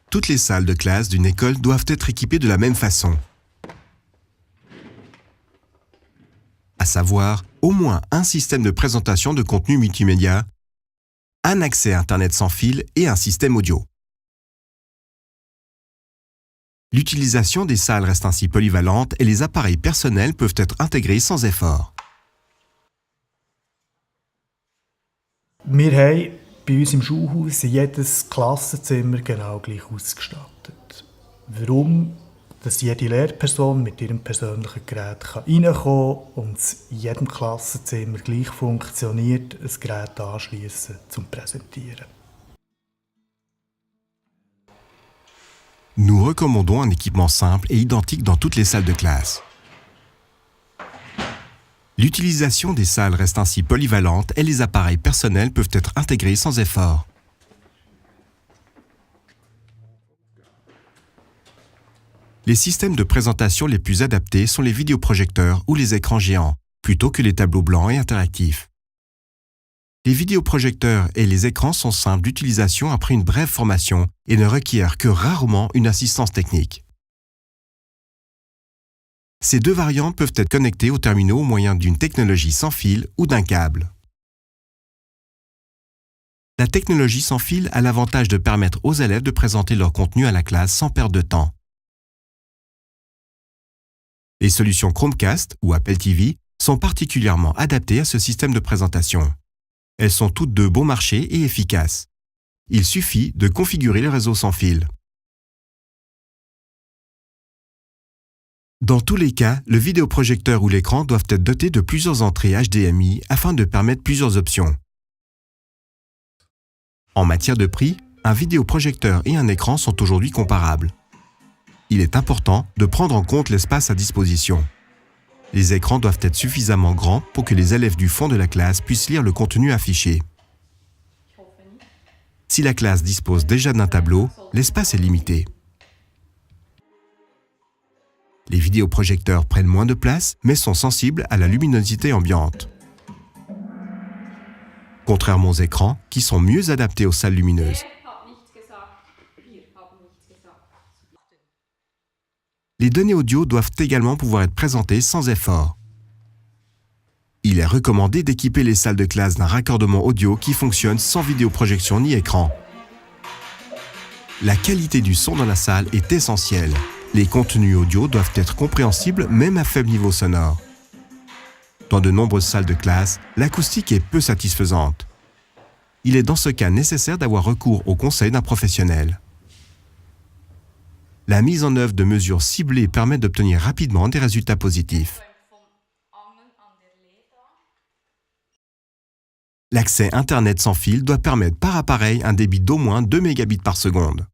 Toutes les salles de classe d'une école doivent être équipées de la même façon. À savoir, au moins un système de présentation de contenu multimédia, un accès Internet sans fil et un système audio. L'utilisation des salles reste ainsi polyvalente et les appareils personnels peuvent être intégrés sans effort. Wir haben bei uns im Schulhaus jedes Klassenzimmer genau gleich ausgestattet. Warum? Dass jede Lehrperson mit ihrem persönlichen Gerät reinkommen kann und es in jedem Klassenzimmer gleich funktioniert, ein Gerät anschliessen zum Präsentieren. Nous recommandons un équipement simple et identique dans toutes les salles de classe. L'utilisation des salles reste ainsi polyvalente et les appareils personnels peuvent être intégrés sans effort. Les systèmes de présentation les plus adaptés sont les vidéoprojecteurs ou les écrans géants, plutôt que les tableaux blancs et interactifs. Les vidéoprojecteurs et les écrans sont simples d'utilisation après une brève formation et ne requièrent que rarement une assistance technique. Ces deux variantes peuvent être connectées aux terminaux au moyen d'une technologie sans fil ou d'un câble. La technologie sans fil a l'avantage de permettre aux élèves de présenter leur contenu à la classe sans perdre de temps. Les solutions Chromecast ou Apple TV sont particulièrement adaptées à ce système de présentation. Elles sont toutes deux bon marché et efficaces. Il suffit de configurer le réseau sans fil. Dans tous les cas, le vidéoprojecteur ou l'écran doivent être dotés de plusieurs entrées HDMI afin de permettre plusieurs options. En matière de prix, un vidéoprojecteur et un écran sont aujourd'hui comparables. Il est important de prendre en compte l'espace à disposition. Les écrans doivent être suffisamment grands pour que les élèves du fond de la classe puissent lire le contenu affiché. Si la classe dispose déjà d'un tableau, l'espace est limité. Les vidéoprojecteurs prennent moins de place, mais sont sensibles à la luminosité ambiante. Contrairement aux écrans, qui sont mieux adaptés aux salles lumineuses. Les données audio doivent également pouvoir être présentées sans effort. Il est recommandé d'équiper les salles de classe d'un raccordement audio qui fonctionne sans vidéoprojection ni écran. La qualité du son dans la salle est essentielle. Les contenus audio doivent être compréhensibles même à faible niveau sonore. Dans de nombreuses salles de classe, l'acoustique est peu satisfaisante. Il est dans ce cas nécessaire d'avoir recours au conseil d'un professionnel. La mise en œuvre de mesures ciblées permet d'obtenir rapidement des résultats positifs. L'accès Internet sans fil doit permettre par appareil un débit d'au moins 2 mégabits par seconde.